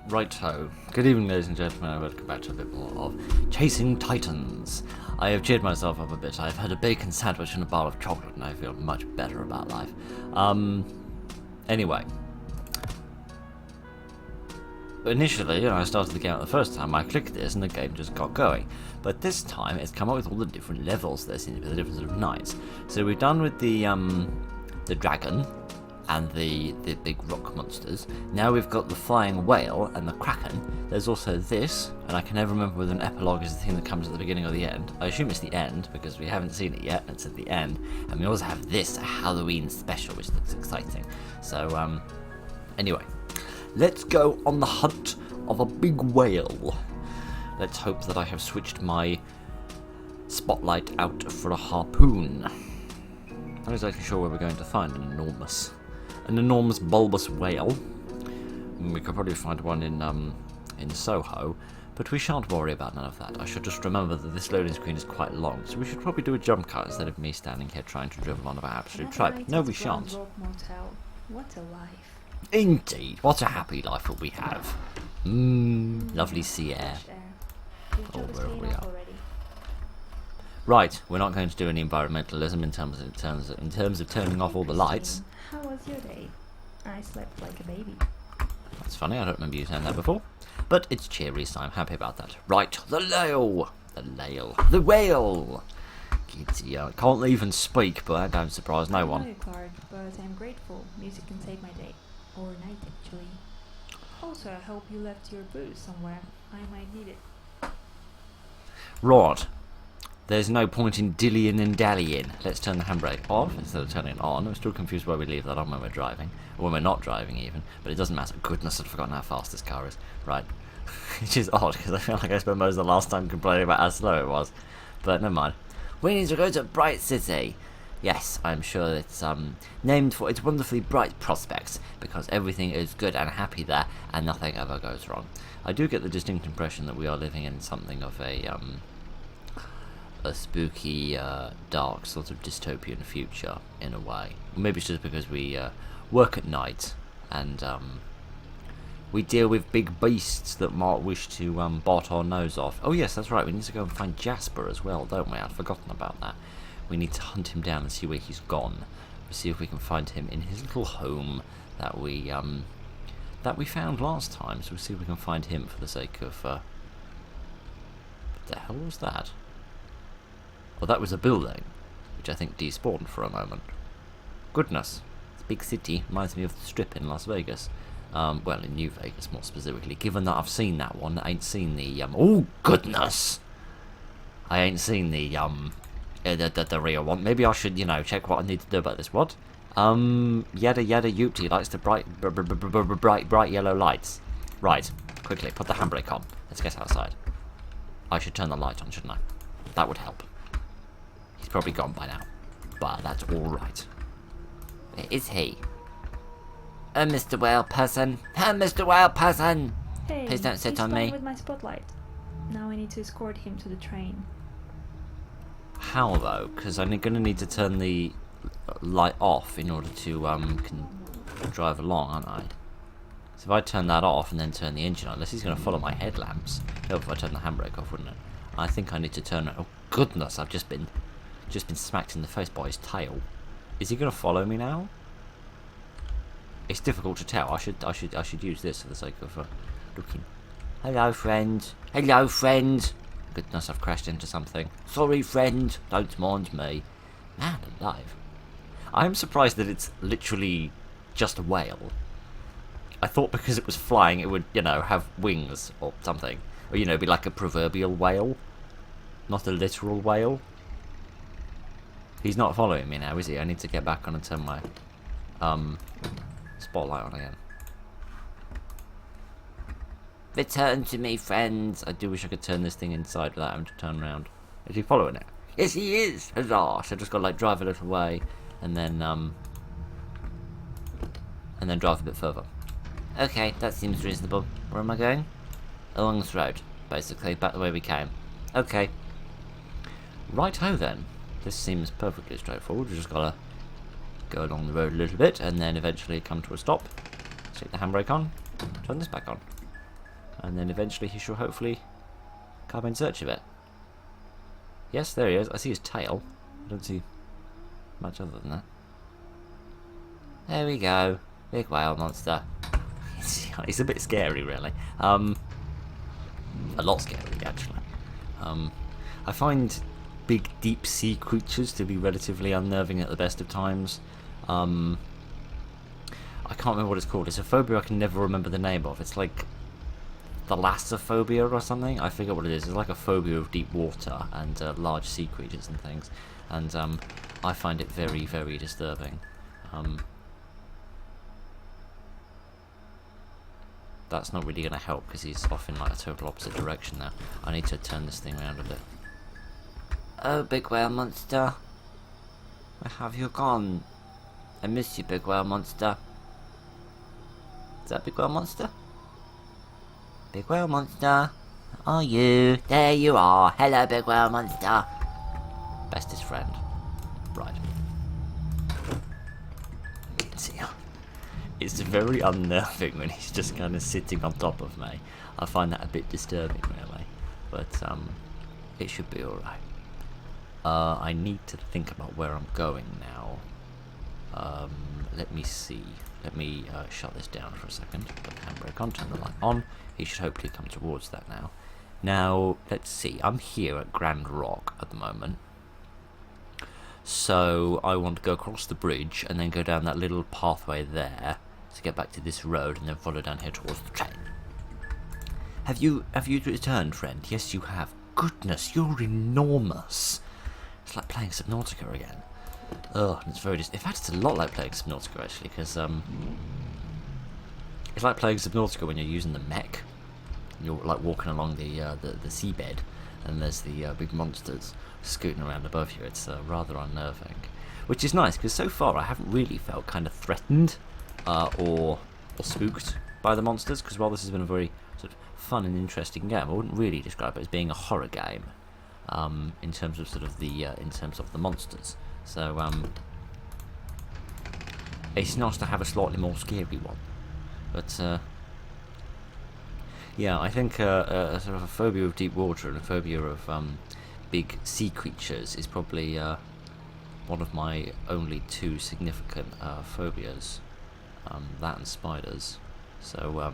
Right-ho. Good evening, ladies and gentlemen. Welcome back to a bit more of Chasing Titans. I have cheered myself up a bit. I've had a bacon sandwich and a bar of chocolate, and I feel much better about life. Anyway. Initially, when I started the game the first time, I clicked this and the game just got going. But this time, it's come up with all the different levels there seem to be, the different sort of knights. So we've done with the dragon and the big rock monsters. Now we've got the flying whale and the kraken. There's also this, and I can never remember whether an epilogue is the thing that comes at the beginning or the end. I assume it's the end, because we haven't seen it yet, and it's at the end. And we also have this, a Halloween special, which looks exciting. So, anyway. Let's go on the hunt of a big whale. Let's hope that I have switched my spotlight out for a harpoon. I'm not exactly sure where we're going to find an enormous bulbous whale. We could probably find one in Soho, but we shan't worry about none of that. I should just remember that this loading screen is quite long, so we should probably do a jump cut instead of me standing here trying to drivel on about absolute tripe. No, we shan't. What a life. Indeed, what a happy life will we have. Lovely sea air. Oh, wherever we are. Right, we're not going to do any environmentalism in terms of turning off all the lights. How was your day? I slept like a baby. That's funny, I don't remember you saying that before. But it's cheery, so I'm happy about that. Right, the whale! Giddy, I can't even speak, but that don't surprise no one. I know, Clark, but I'm grateful. Music can save my day. Or night, actually. Also, I hope you left your booze somewhere. I might need it. Right. There's no point in dillying and dallying. Let's turn the handbrake off instead of turning it on. I'm still confused why we leave that on when we're driving. Or when we're not driving, even. But it doesn't matter. Goodness, I've forgotten how fast this car is. Right. Which is odd, because I feel like I spent most of the last time complaining about how slow it was. But never mind. We need to go to Bright City. Yes, I'm sure it's named for its wonderfully bright prospects, because everything is good and happy there, and nothing ever goes wrong. I do get the distinct impression that we are living in something of a spooky, dark sort of dystopian future, in a way. Maybe it's just because we work at night, and we deal with big beasts that might wish to bite our nose off. Oh yes, that's right, we need to go and find Jasper as well, don't we? I'd forgotten about that. We need to hunt him down and see where he's gone. We'll see if we can find him in his little home that we found last time. So we'll see if we can find him for the sake of what the hell was that? Well, that was a building, which I think despawned for a moment. Goodness, it's a big city. Reminds me of the Strip in Las Vegas. Well, in New Vegas more specifically. Given that I've seen that one, I ain't seen the oh goodness, I ain't seen the the real one. Maybe I should, check what I need to do about this. What? Yada yada yoopty likes the bright yellow lights. Right, quickly, put the handbrake on. Let's get outside. I should turn the light on, shouldn't I? That would help. He's probably gone by now, but that's alright. Where is he? Mr. Whale Person. Mr. Whale Person! Hey, please don't sit he's on fine me. With my spotlight. Now I need to escort him to the train. How though? Because I'm going to need to turn the light off in order to can drive along, aren't I? So if I turn that off and then turn the engine on, unless he's going to follow my headlamps. Help if I turn the handbrake off, wouldn't it? I think I need to turn it. Oh goodness! I've just been smacked in the face by his tail. Is he going to follow me now? It's difficult to tell. I should use this for the sake of looking. Hello, friend. Hello, friend. Goodness, I've crashed into something. Sorry, friend. Don't mind me. Man alive. I'm surprised that it's literally just a whale. I thought because it was flying it would, have wings or something. Or, be like a proverbial whale. Not a literal whale. He's not following me now, is he? I need to get back on and turn my spotlight on again. Return to me, friends. I do wish I could turn this thing inside without having to turn around. Is he following it? Yes, he is. Huzzah! So I just got to drive a little way, and then drive a bit further. Okay, that seems reasonable. Where am I going? Along this road, basically, back the way we came. Okay. Right-ho then. This seems perfectly straightforward. We just gotta go along the road a little bit, and then eventually come to a stop. Stick the handbrake on. Turn this back on. and then eventually he shall hopefully come in search of it. Yes, there he is. I see his tail. I don't see much other than that. There we go. Big whale monster. He's a bit scary, really. A lot scary, actually. I find big deep sea creatures to be relatively unnerving at the best of times. I can't remember what it's called. It's a phobia I can never remember the name of. It's like thalassophobia or something. I forget what it is. It's like a phobia of deep water and large sea creatures and things. And I find it very, very disturbing. That's not really going to help because he's off in like a total opposite direction now. I need to turn this thing around a bit. Oh, big whale monster. Where have you gone? I miss you, big whale monster. Is that big whale monster? Big whale monster. Are you? There you are. Hello, big whale monster. Bestest friend. Right. See, it's very unnerving when he's just kind of sitting on top of me. I find that a bit disturbing, really. But it should be alright. I need to think about where I'm going now. Let me see. Let me shut this down for a second. Put the handbrake on, turn the light on. He should hopefully come towards that now. Now, let's see. I'm here at Grand Rock at the moment. So, I want to go across the bridge and then go down that little pathway there to get back to this road and then follow down here towards the train. Have you returned, friend? Yes, you have. Goodness, you're enormous. It's like playing Subnautica again. Oh, it's very... in fact, it's a lot like playing Subnautica, actually, because it's like playing Subnautica when you're using the mech. You're like walking along the seabed, and there's the big monsters scooting around above you. It's rather unnerving, which is nice because so far I haven't really felt kind of threatened or spooked by the monsters. Because while this has been a very sort of fun and interesting game, I wouldn't really describe it as being a horror game in terms of sort of the monsters. So it's nice to have a slightly more scary one, but. Yeah, I think a sort of a phobia of deep water and a phobia of big sea creatures is probably one of my only two significant phobias. That and spiders. So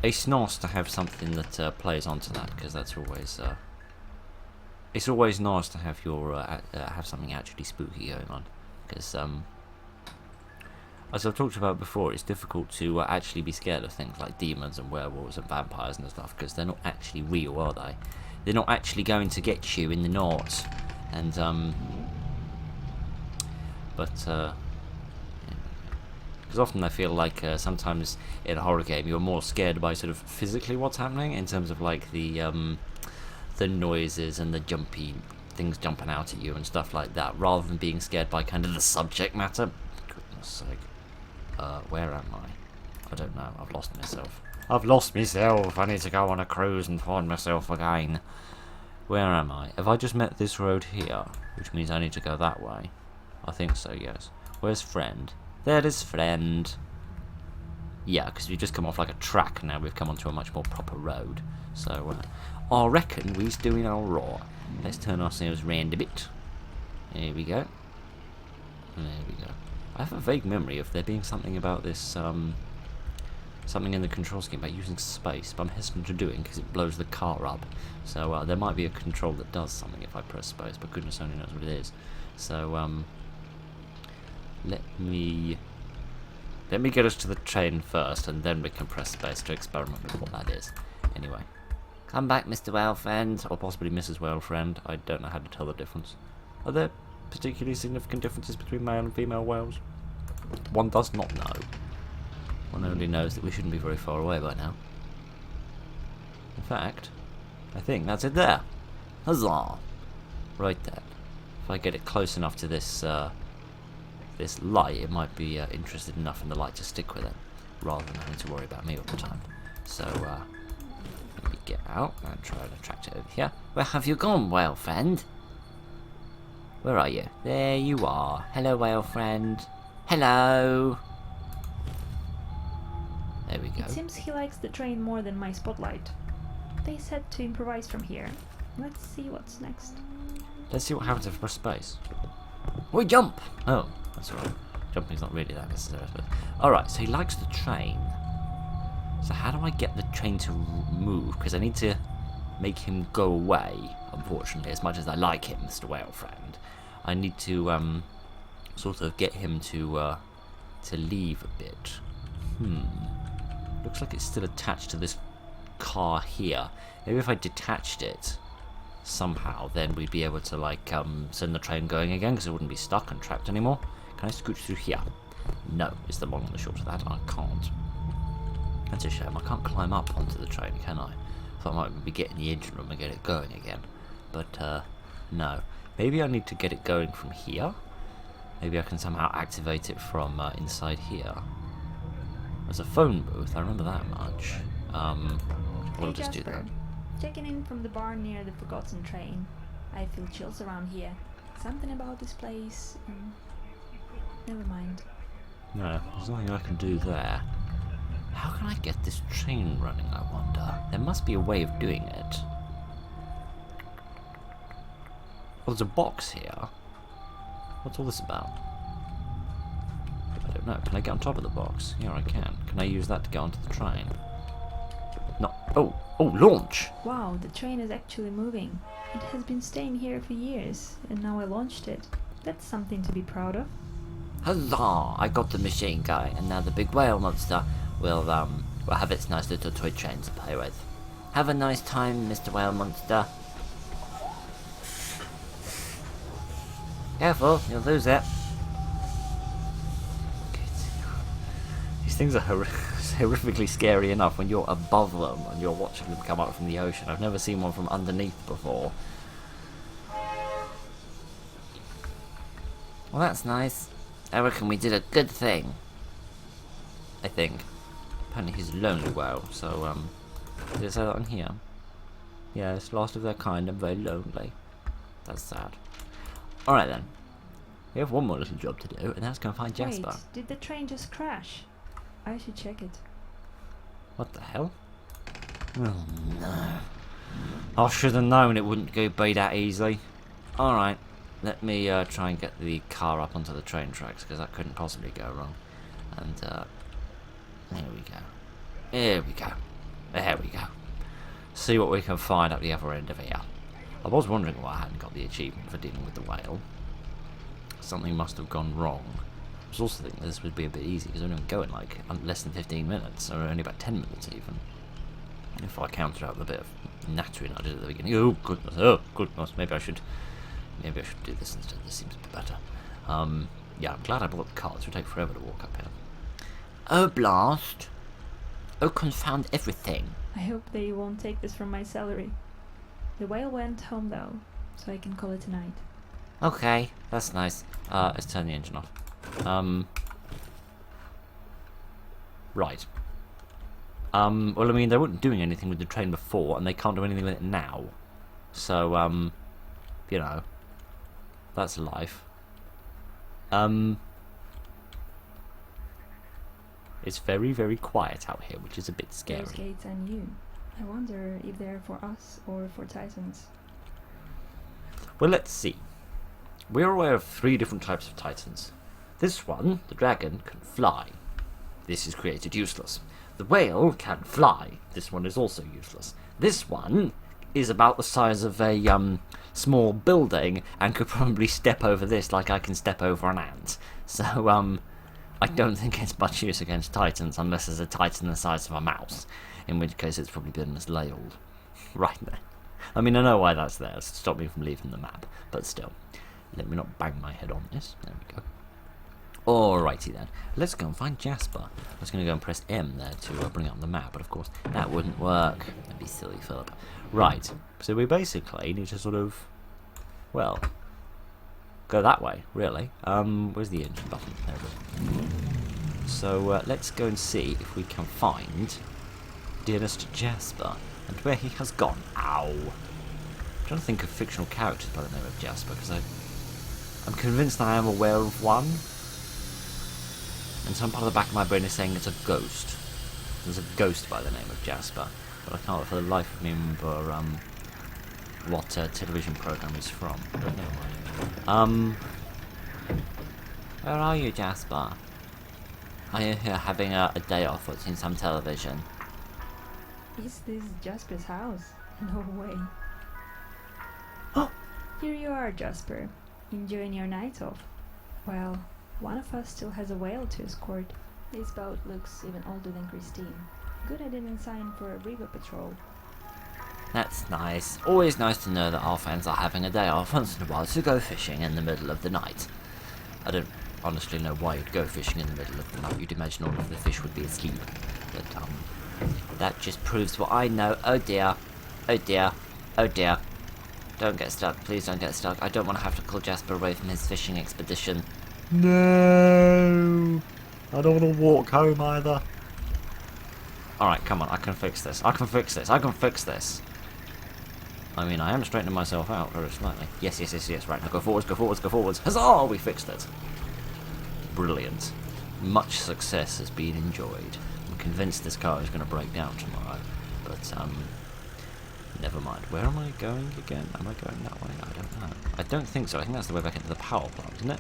it's nice to have something that plays onto that, because that's always it's always nice to have your have something actually spooky going on, because as I've talked about before, it's difficult to actually be scared of things like demons and werewolves and vampires and stuff, because they're not actually real, are they? They're not actually going to get you in the night. And because often I feel like sometimes in a horror game you're more scared by sort of physically what's happening, in terms of like the noises and the jumpy things jumping out at you and stuff like that, rather than being scared by kind of the subject matter. Goodness sake. Where am I? I don't know. I've lost myself. I've lost myself. I need to go on a cruise and find myself again. Where am I? Have I just met this road here? Which means I need to go that way. I think so, yes. Where's friend? There is friend. Yeah, because we've just come off like a track and now we've come onto a much more proper road. So, I reckon we's doing alright. Let's turn ourselves round a bit. There we go. There we go. I have a vague memory of there being something about this, something in the control scheme about using space, but I'm hesitant to do it because it blows the car up. So there might be a control that does something if I press space, but goodness only knows what it is. So let me get us to the train first, and then we can press space to experiment with what that is. Anyway, come back, Mr. Whale Friend, or possibly Mrs. Whale Friend. I don't know how to tell the difference. Are there particularly significant differences between male and female whales? One does not know. One only knows that we shouldn't be very far away by now. In fact, I think that's it there. Huzzah! Right then. If I get it close enough to this this light, it might be interested enough in the light to stick with it, rather than having to worry about me all the time. So, let me get out and try and attract it over here. Where have you gone, whale friend? Where are you? There you are. Hello, whale friend. Hello. There we go. It seems he likes the train more than my spotlight. They said to improvise from here. Let's see what's next. Let's see what happens if we press space. We jump! Oh, that's alright. Jumping's not really that necessary, but... Alright, so he likes the train. So how do I get the train to move? Because I need to make him go away, unfortunately, as much as I like him, Mr. Whale Friend. I need to, sort of get him to leave a bit. Looks like it's still attached to this car here. Maybe if I detached it somehow, then we'd be able to, like, send the train going again, because it wouldn't be stuck and trapped anymore. Can I scooch through here? No, is the long and the short of that. I can't. That's a shame. I can't climb up onto the train, can I? Thought I might be getting the engine room and get it going again. But, no. Maybe I need to get it going from here. Maybe I can somehow activate it from inside here. There's a phone booth, I remember that much. We'll Hey just do Jasper, that. checking in from the barn near the forgotten train. I feel chills around here. Something about this place. Never mind. No, there's nothing I can do there. How can I get this train running, I wonder? There must be a way of doing it. Well, there's a box here. What's all this about? I don't know. Can I get on top of the box? Yeah, I can. Can I use that to get onto the train? No. Oh, launch! Wow, the train is actually moving. It has been staying here for years, and now I launched it. That's something to be proud of. Huzzah! I got the machine going, and now the big whale monster will have its nice little toy train to play with. Have a nice time, Mr. Whale Monster. Careful, you'll lose it. These things are horrifically scary enough when you're above them and you're watching them come up from the ocean. I've never seen one from underneath before. Well, that's nice. I reckon we did a good thing. I think. Apparently he's a lonely whale, so, did it say that on here? Yes, last of their kind and very lonely. That's sad. Alright then. We have one more little job to do, and that's go and find Jasper. Wait, did the train just crash? I should check it. What the hell? Oh no. I should have known it wouldn't go by that easily. Alright, let me try and get the car up onto the train tracks, because that couldn't possibly go wrong. And, there we go. Here we go. There we go. See what we can find at the other end of here. I was wondering why I hadn't got the achievement for dealing with the whale. Something must have gone wrong. I was also thinking this would be a bit easy because we're only going like less than 15 minutes, or only about 10 minutes even. If I counted out the bit of nattering I did at the beginning. Oh goodness, maybe I should do this instead. This seems a bit better. Yeah, I'm glad I bought the car. This would take forever to walk up here. Oh blast! Oh confound everything! I hope they won't take this from my salary. The whale went home though, so I can call it a night. Okay, that's nice. Let's turn the engine off. Right. Well, I mean, they weren't doing anything with the train before, and they can't do anything with it now. So, you know, that's life. It's very, very quiet out here, which is a bit scary. Those gates are new. I wonder if they're for us or for Titans. Well, let's see. We're aware of 3 different types of Titans. This one, the dragon, can fly. This is created useless. The whale can fly. This one is also useless. This one is about the size of a small building and could probably step over this like I can step over an ant. So, I don't think it's much use against Titans unless there's a Titan the size of a mouse, in which case it's probably been mislaid. Right there. I mean, I know why that's there, to stop me from leaving the map, but still. Let me not bang my head on this. There we go. Alrighty then. Let's go and find Jasper. I was going to go and press M there to bring up the map, but of course that wouldn't work. That'd be silly, Philip. Right. So we basically need to sort of, well, go that way, really. Where's the engine button? There it is. So let's go and see if we can find dearest Jasper and where he has gone. Ow. I'm trying to think of fictional characters by the name of Jasper, because I'm convinced I am aware of one, and some part of the back of my brain is saying it's a ghost. There's a ghost by the name of Jasper, but I can't for the life of me remember what television program he's from. But never mind. Where are you, Jasper? Are you here having a day off watching some television? Is this Jasper's house? No way. Here you are, Jasper. Enjoying your night off. Well, one of us still has a whale to escort. This boat looks even older than Christine. Good I didn't sign for a river patrol. That's nice. Always nice to know that our friends are having a day off once in a while to go fishing in the middle of the night. I don't honestly know why you'd go fishing in the middle of the night. You'd imagine all of the fish would be asleep. But, that just proves what I know. Oh dear. Oh dear. Oh dear. Don't get stuck. Please don't get stuck. I don't want to have to call Jasper away from his fishing expedition. No. I don't want to walk home either. Alright, come on. I can fix this. I can fix this. I can fix this. I mean, I am straightening myself out very slightly. Yes, yes, yes, yes. Right, now go forwards, go forwards, go forwards. Huzzah! We fixed it. Brilliant. Much success has been enjoyed. I'm convinced this car is going to break down tomorrow. But, never mind. Where am I going again? Am I going that way? I don't know. I don't think so. I think that's the way back into the power plant, isn't it?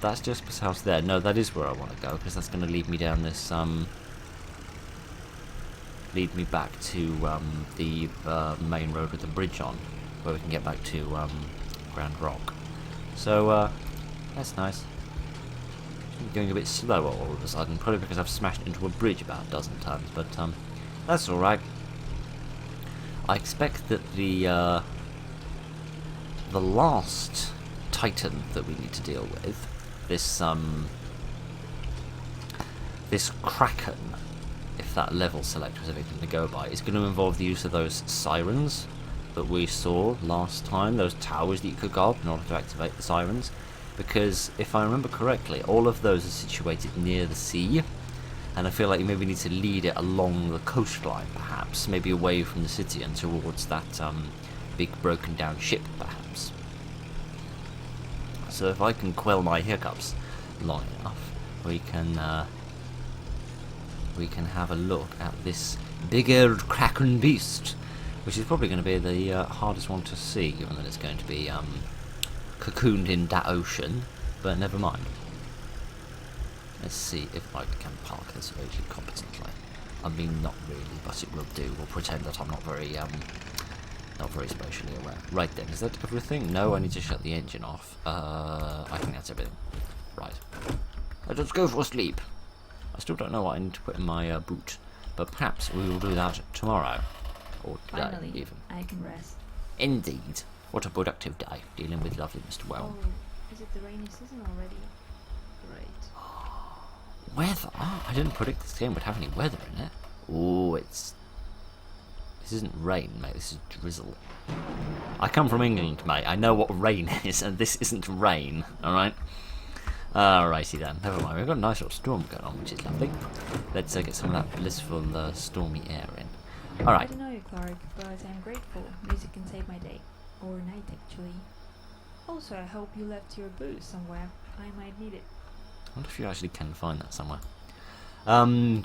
That's Jasper's house there. No, that is where I want to go, because that's going to lead me down this, lead me back to, the, main road with the bridge on, where we can get back to, Grand Rock. So, that's nice. I'm going a bit slower all of a sudden, probably because I've smashed into a bridge about a dozen times, but, that's alright. I expect that the last Titan that we need to deal with, this kraken, if that level select was anything to go by, is going to involve the use of those sirens that we saw last time, those towers that you could go up in order to activate the sirens, because if I remember correctly, all of those are situated near the sea, and I feel like you maybe need to lead it along the coastline, perhaps, maybe away from the city and towards that big broken down ship, perhaps. So if I can quell my hiccups long enough, we can have a look at this bigger kraken beast, which is probably going to be the hardest one to see, given that it's going to be cocooned in that ocean, but never mind. Let's see if I can park this really competently. I mean, not really, but it will do. We'll pretend that I'm not very spatially aware. Right then, is that everything? No, I need to shut the engine off. I think that's everything. Right. Let's go for a sleep. I still don't know what I need to put in my boot, but perhaps we will do that tomorrow. Or today, Finally, even. I can rest. Indeed. What a productive day, dealing with lovely Mr. Well. Oh, is it the rainy season already? Great. Weather? I didn't predict this game would have any weather in it. Oh, this isn't rain, mate, this is drizzle. I come from England, mate, I know what rain is, and this isn't rain, alright? Alrighty then, never mind, we've got a nice little storm going on, which is lovely. Let's get some of that blissful, stormy air in. Alright. I don't know you, Clark, but I'm grateful. Music can save my day. Or night, actually. Also, I hope you left your booze somewhere. I might need it. I wonder if you actually can find that somewhere.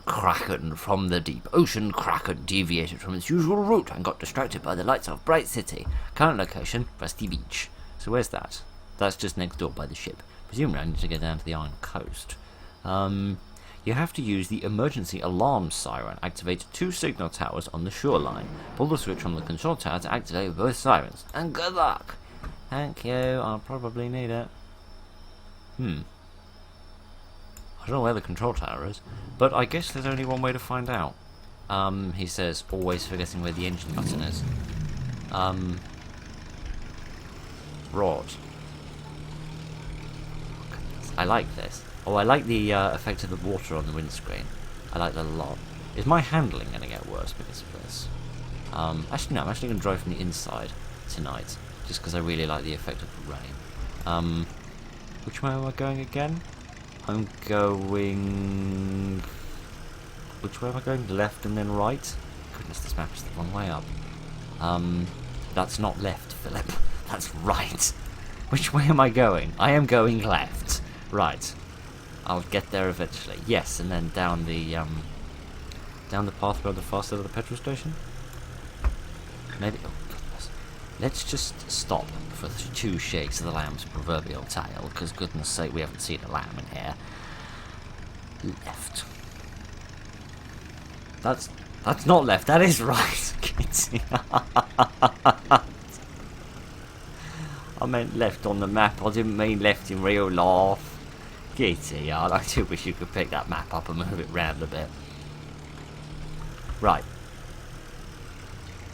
Kraken from the deep. Ocean kraken deviated from its usual route and got distracted by the lights of Bright City. Current location, Rusty Beach. So where's that? That's just next door by the ship. Presumably I need to get down to the Iron Coast. You have to use the emergency alarm siren. Activate 2 signal towers on the shoreline. Pull the switch from the control tower to activate both sirens. And good luck! Thank you, I'll probably need it. I don't know where the control tower is, but I guess there's only one way to find out. He says, always forgetting where the engine button is. Rod. I like this. Oh, I like the effect of the water on the windscreen. I like that a lot. Is my handling going to get worse because of this? Actually, no, I'm actually going to drive from the inside tonight, just because I really like the effect of the rain. Which way am I going again? I'm going... Which way am I going? Left and then right? Goodness, this map is the wrong way up. That's not left, Philip. That's right. Which way am I going? I am going left. Right. I'll get there eventually. Yes, and then down the path around the far side of the petrol station. Maybe. Oh goodness. Let's just stop for 2 shakes of the lamb's proverbial tail, because goodness sake, we haven't seen a lamb in here. Left. That's not left. That is right. Kitty. I meant left on the map. I didn't mean left in real life. Kitty, I do wish you could pick that map up and move it round a bit. Right.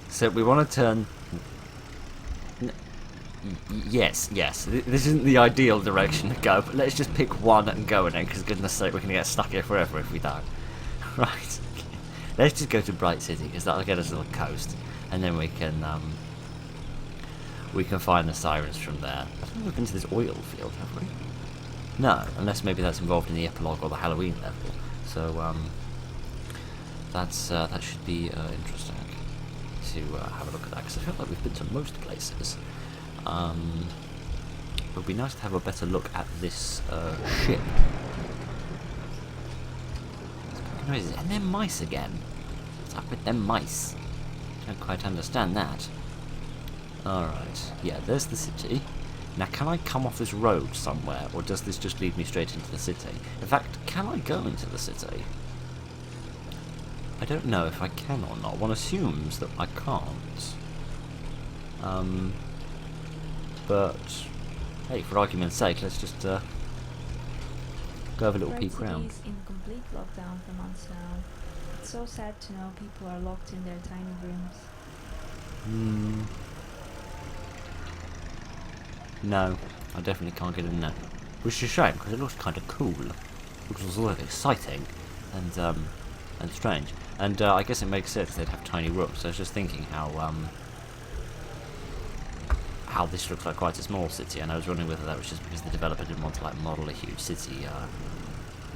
So we want to turn. Yes. This isn't the ideal direction to go, but let's just pick one and go in it, because goodness sake, we're going to get stuck here forever if we don't. Right. Let's just go to Bright City, because that'll get us to the coast, and then we can find the sirens from there. I don't think we've been to this oil field, have we? No, unless maybe that's involved in the epilogue or the Halloween level. So that should be interesting to have a look at that, because I feel like we've been to most places. It would be nice to have a better look at this ship. Noises. And they're mice again. What's up with them mice? Don't quite understand that. Alright, yeah, there's the city. Now, can I come off this road somewhere, or does this just lead me straight into the city? In fact, can I go into the city? I don't know if I can or not. One assumes that I can't. But, hey, for argument's sake, let's just go have a little peek round. Is in complete lockdown for months now. It's so sad to know people are locked in their tiny rooms. No, I definitely can't get in there. Which is a shame, because it looks kind of cool. Looks sort of exciting and strange. And I guess it makes sense they'd have tiny rooms. So I was just thinking how this looks like quite a small city, and I was wondering whether that was just because the developer didn't want to like model a huge city,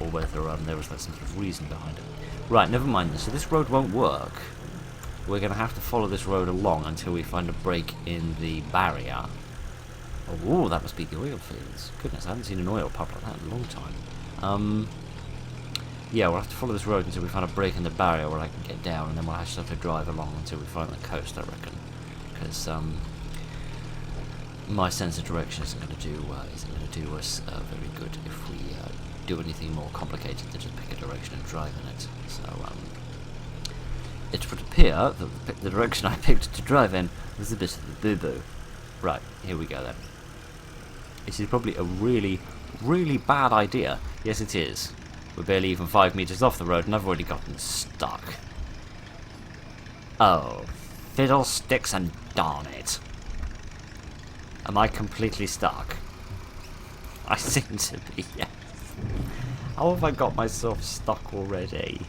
or whether there was like some sort of reason behind it. Right, never mind this. So this road won't work. We're going to have to follow this road along until we find a break in the barrier. Oh, that must be the oil fields. Goodness, I haven't seen an oil pump like that in a long time. Yeah, we'll have to follow this road until we find a break in the barrier where I can get down, and then we'll actually have to drive along until we find the coast, I reckon. Because my sense of direction isn't going to do us very good if we do anything more complicated than just pick a direction and drive in it. So it would appear that the direction I picked to drive in was a bit of a boo-boo. Right, here we go then. This is probably a really, really bad idea. Yes, it is. We're barely even 5 meters off the road, and I've already gotten stuck. Oh, fiddlesticks and darn it. Am I completely stuck? I seem to be, yes. How have I got myself stuck already?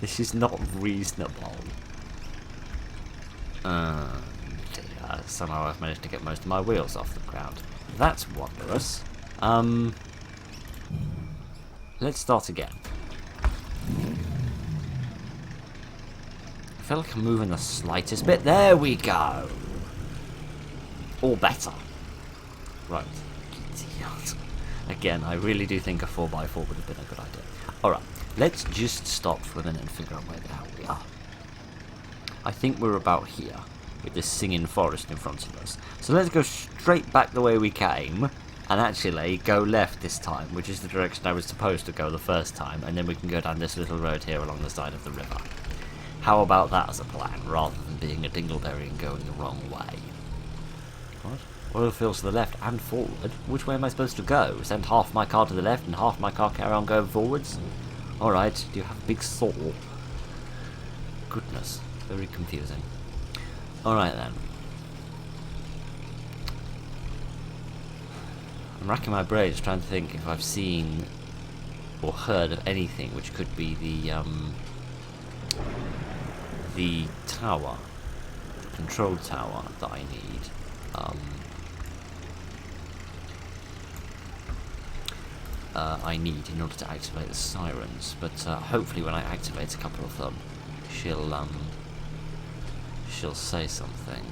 This is not reasonable. Dear. Somehow I've managed to get most of my wheels off the ground. That's wondrous. Let's start again. I feel like I'm moving the slightest bit. There we go. All better. Right. Again, I really do think a 4x4 would have been a good idea. Alright, let's just stop for a minute and figure out where the hell we are. I think we're about here, with this singing forest in front of us. So let's go straight back the way we came, and actually go left this time, which is the direction I was supposed to go the first time, and then we can go down this little road here along the side of the river. How about that as a plan, rather than being a dingleberry and going the wrong way? What? Oil fields to the left and forward? Which way am I supposed to go? Send half my car to the left and half my car carry on going forwards? Alright, do you have a big saw? Goodness, very confusing. Alright then. I'm racking my brains trying to think if I've seen or heard of anything which could be the tower, the control tower that I need. I need in order to activate the sirens, but hopefully when I activate a couple of them, she'll say something.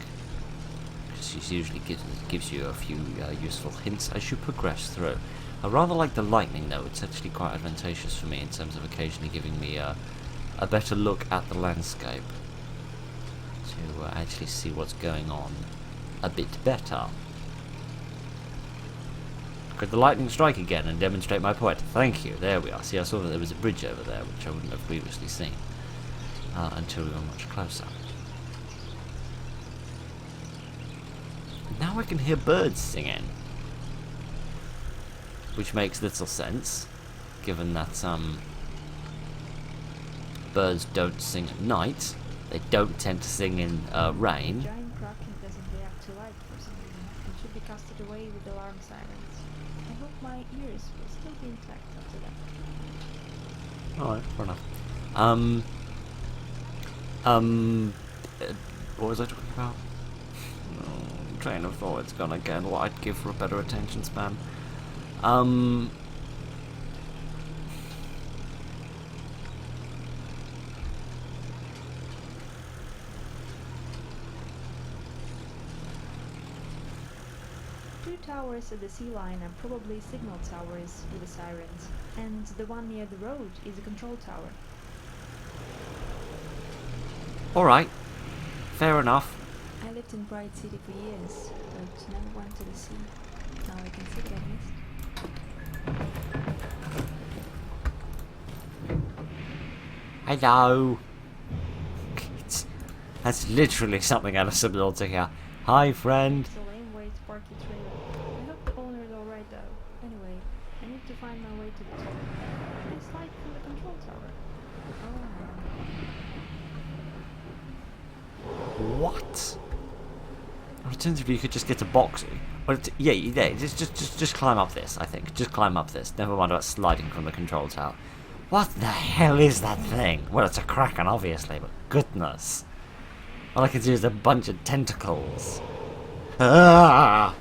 She usually gives you a few useful hints as you progress through. I rather like the lightning though. It's actually quite advantageous for me in terms of occasionally giving me a better look at the landscape to actually see what's going on a bit better. Could the lightning strike again and demonstrate my point? Thank you. There we are. See, I saw that there was a bridge over there, which I wouldn't have previously seen until we were much closer. Now I can hear birds singing, which makes little sense, given that birds don't sing at night. They don't tend to sing in rain. Giant kraken doesn't react to light for some reason and should be casted away with alarm sirens. I hope my ears will still be intact after that. Alright, fair enough. What was I talking about? Train of thought's gone again. What I'd give for a better attention span. Two towers at the sea line are probably signal towers with the sirens, and the one near the road is a control tower. Alright, fair enough. I lived in Bright City for years, but never went to the sea. Now I can see what I missed. Hello. That's literally something out of Subnautica here. Hi, friend. It's a lame way to park your trailer. I hope the owner is alright though. Anyway, I need to find my way to the top. It's light from the control tower. Oh. What? Alternatively, you could just get a box. Well, yeah. Just climb up this. I think. Just climb up this. Never mind about sliding from the control tower. What the hell is that thing? Well, it's a kraken, obviously, but goodness. All I can see is a bunch of tentacles. I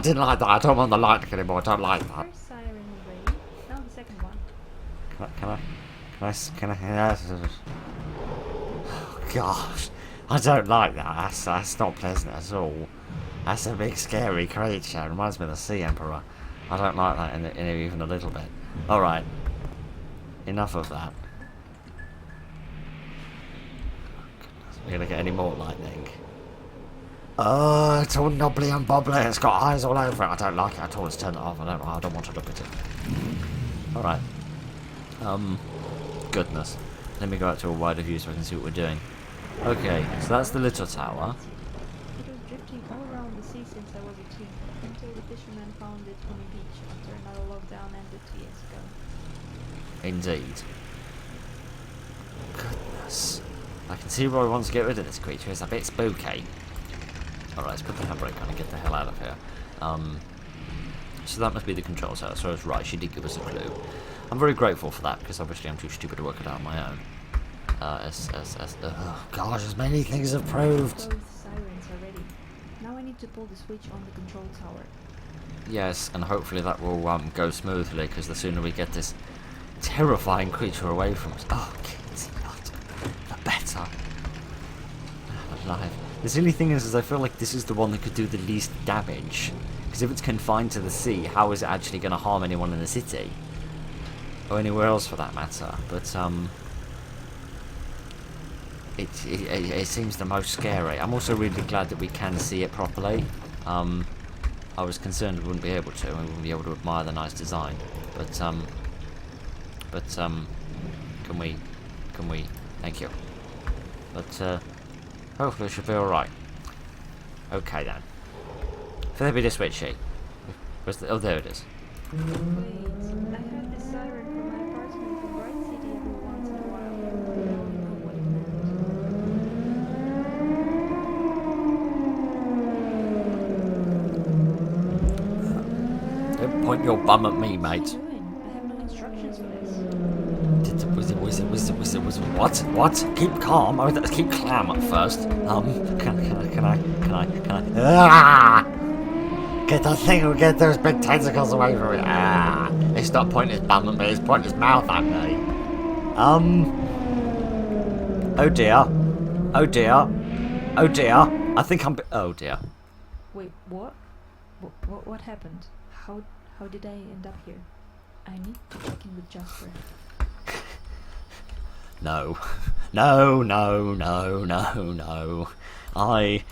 didn't like that. I don't want the lightning anymore. I don't like that. First siren away. Now the second one. Can I? Oh, gosh. I don't like that. That's not pleasant at all. That's a big scary creature. It reminds me of the Sea Emperor. I don't like that in even a little bit. Alright. Enough of that. We're gonna get any more lightning. Oh, it's all knobbly and bobbly. It's got eyes all over it. I don't like it at all. Let's turn it off. I don't want to look at it. Alright. Goodness. Let me go out to a wider view so I can see what we're doing. Okay, so that's the little tower. It was drifting all around the sea since I was a kid, until the fishermen found it on a beach after another lockdown ended 2 years ago. Indeed. Goodness. I can see why I want to get rid of this creature. It's a bit spooky. Alright, let's put the handbrake on and get the hell out of here. So that must be the control tower. So I was right, she did give us a clue. I'm very grateful for that, because obviously I'm too stupid to work it out on my own. Oh gosh, as many things have proved. Both sirens are ready. Now I need to pull the switch on the control tower. Yes, and hopefully that will go smoothly, because the sooner we get this terrifying creature away from us. Oh, kids, God, the better. I'm alive. The silly thing is I feel like this is the one that could do the least damage. Because if it's confined to the sea, how is it actually going to harm anyone in the city? Or anywhere else for that matter. But, It seems the most scary. I'm also really glad that we can see it properly. I was concerned we wouldn't be able to, and we wouldn't be able to admire the nice design. But can we? Thank you. But hopefully it should be all right. Okay then. So there be the switch sheet. Oh, there it is. Wait, I heard this siren from my apartment in Bright City every once in a while. I don't know what it meant. Don't point your bum at me, What are mate. you doing? I have no instructions for this. Was it what? Keep calm. Oh, keep calm at first. Can I? Ah! Get that thing and get those big tentacles away from me. Ah! He's not pointing his bum at me, he's pointing his mouth at me. Oh dear. I think I'm... Oh dear. Wait, what? What happened? How How did I end up here? I need to check in with Jasper. No. No, no, no, no, no. I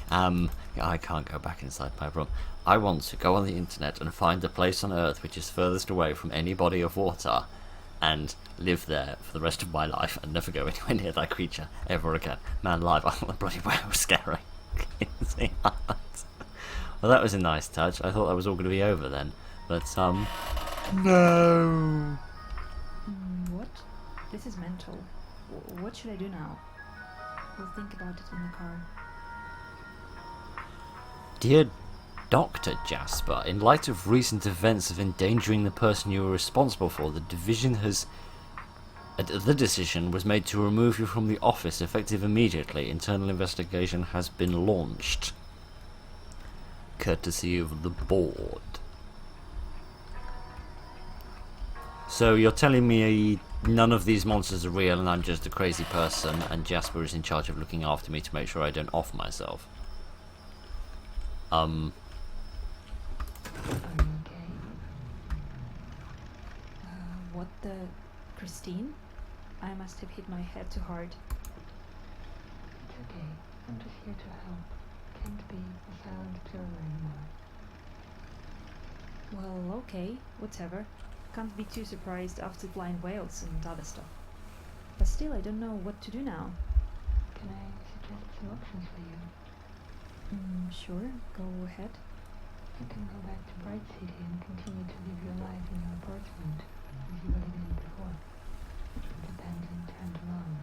can't go back inside my room. I want to go on the internet and find a place on Earth which is furthest away from any body of water and live there for the rest of my life and never go anywhere near that creature ever again. Man alive, I thought the bloody whale was scary. See that? Well, that was a nice touch. I thought that was all going to be over then. But, no! What? This is mental. What should I do now? We'll think about it in the car. Dear Dr. Jasper, in light of recent events of endangering the person you were responsible for, the decision was made to remove you from the office effective immediately. Internal investigation has been launched. Courtesy of the board. So you're telling me none of these monsters are real and I'm just a crazy person and Jasper is in charge of looking after me to make sure I don't off myself? Are you okay? What the... Christine? I must have hit my head too hard. It's okay. I'm just here to help. Can't be a silent observer anymore. Well, okay, whatever. Can't be too surprised after blind whales and other stuff. But still, I don't know what to do now. Can I suggest some options for you? Sure, go ahead. You can go back to Bright City and continue to live your life in your apartment as you were living before. Independent and alone.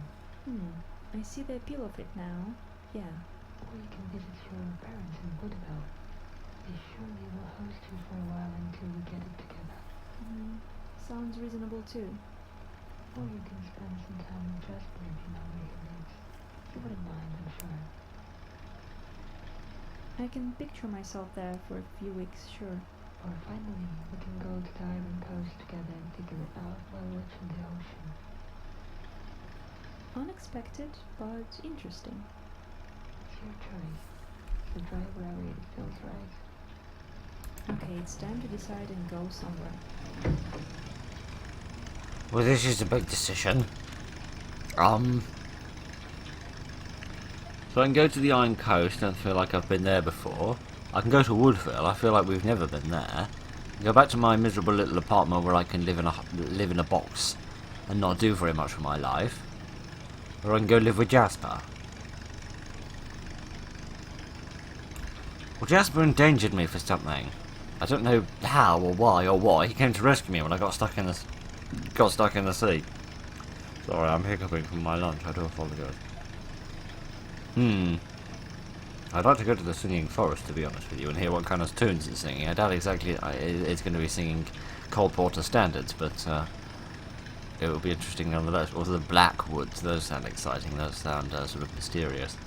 I see the appeal of it now. Yeah. Or you can visit your parents in Woodville. They surely will host you for a while until we get it together. Sounds reasonable too. Or you can spend some time with Jasper if you know where he lives. He wouldn't mind, I'm sure. I can picture myself there for a few weeks, sure. Or finally, we can go to the Iron Coast together and figure it out while watching the ocean. Unexpected, but interesting. It's your choice. So drive wherever it feels right. Okay, it's time to decide and go somewhere. Well, this is a big decision. So I can go to the Iron Coast, don't feel like I've been there before. I can go to Woodville, I feel like we've never been there. Go back to my miserable little apartment where I can live in a box and not do very much with my life. Or I can go live with Jasper. Well, Jasper endangered me for something. I don't know how or why or what. He came to rescue me when I got stuck in the sea. Sorry, I'm hiccuping from my lunch. I do apologise. I'd like to go to the singing forest, to be honest with you, and hear what kind of tunes it's singing. I doubt exactly it's going to be singing Cole Porter standards, but it will be interesting nonetheless. Or the Black Woods, those sound exciting. Those sound sort of mysterious.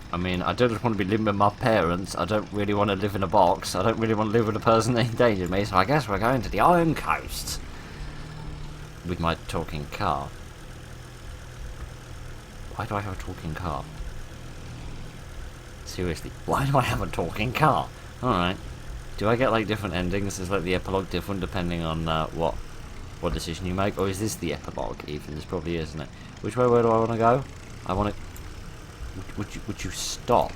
I mean, I don't just want to be living with my parents. I don't really want to live in a box. I don't really want to live with a person that endangered me, so I guess we're going to the Iron Coast. With my talking car. Why do I have a talking car? Seriously, why do I have a talking car? Alright. Do I get like different endings? Is like the epilogue different depending on what decision you make? Or is this the epilogue even? This probably is, isn't it? Which way where do I want to go? I want to... Would you stop?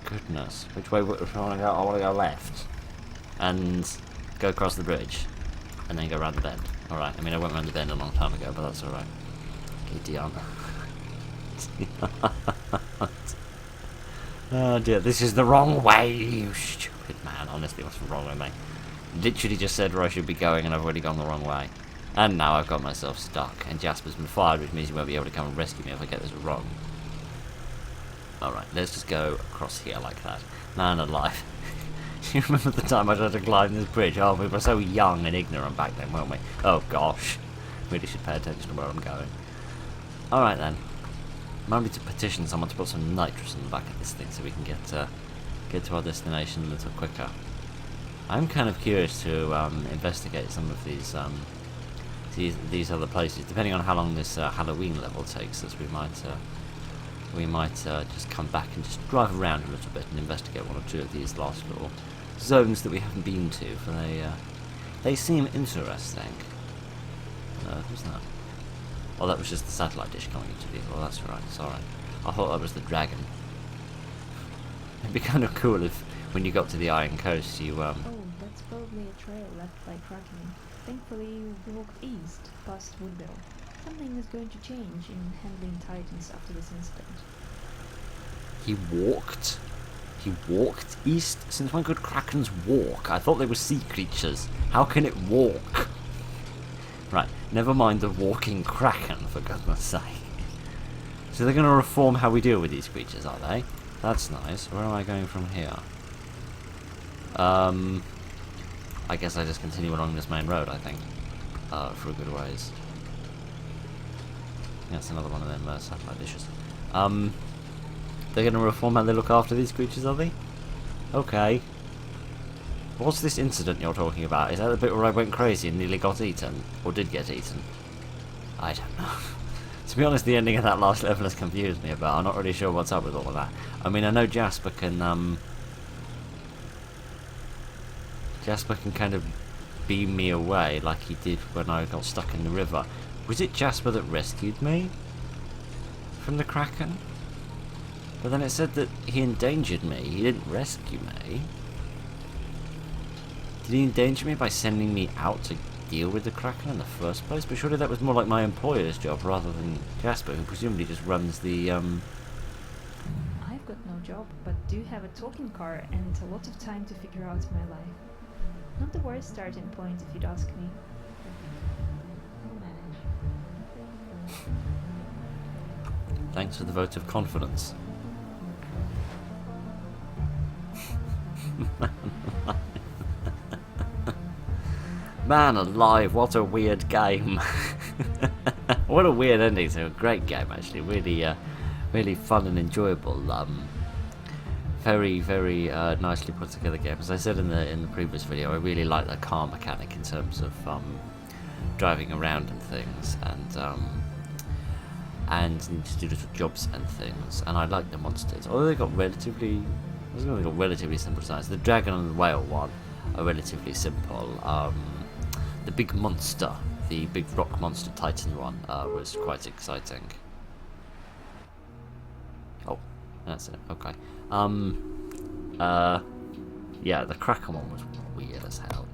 Goodness. Which way would I want to go? I want to go left. And go across the bridge. And then go around the bend. Alright, I mean I went around the bend a long time ago, but that's alright. Gideon. Oh dear, this is the wrong way, you stupid man. Honestly, what's wrong with me? Literally just said where I should be going and I've already gone the wrong way. And now I've got myself stuck, and Jasper's been fired, which means he won't be able to come and rescue me if I get this wrong. Alright, let's just go across here like that. Man alive. You remember the time I tried to climb this bridge? Oh, we were so young and ignorant back then, weren't we? Oh gosh. Really should pay attention to where I'm going. Alright then. Maybe to petition someone to put some nitrous in the back of this thing so we can get to our destination a little quicker. I'm kind of curious to investigate some of these other places, depending on how long this Halloween level takes us. We might we might just come back and just drive around a little bit and investigate one or two of these last little zones that we haven't been to, for they seem interesting. Who's that? Oh, that was just the satellite dish coming into view. Oh, that's right, sorry. I thought that was the dragon. It'd be kind of cool if, when you got to the Iron Coast, you, Oh, that's probably a trail left by Kraken. Thankfully, we walked east, past Woodville. Something is going to change in handling Titans after this incident. He walked? He walked east? Since when could Krakens walk? I thought they were sea creatures. How can it walk? Right, never mind the walking Kraken, for goodness sake. So they're going to reform how we deal with these creatures, are they? That's nice. Where am I going from here? I guess I just continue along this main road, I think. For a good ways. That's another one of them satellite dishes. They're going to reform how they look after these creatures, are they? Okay. What's this incident you're talking about? Is that the bit where I went crazy and nearly got eaten? Or did get eaten? I don't know. To be honest, the ending of that last level has confused me about. I'm not really sure what's up with all of that. I mean, I know Jasper can kind of beam me away like he did when I got stuck in the river. Was it Jasper that rescued me from the Kraken? But then it said that he endangered me. He didn't rescue me. Did he endanger me by sending me out to deal with the Kraken in the first place? But surely that was more like my employer's job rather than Jasper, who presumably just runs the, I've got no job, but do have a talking car and a lot of time to figure out my life. Not the worst starting point, if you'd ask me. We'll manage. Thanks for the vote of confidence. Man alive, what a weird game. What a weird ending to a great game, actually. Really, really fun and enjoyable. Very, very nicely put together game. As I said in the previous video, I really like the car mechanic in terms of driving around and things, and to do little jobs and things. And I like the monsters, although they got relatively simple designs. The dragon and the whale one are relatively simple. The big monster, the big rock monster Titan one, was quite exciting. Oh, that's it. Okay. Yeah, the Kraken one was weird as hell.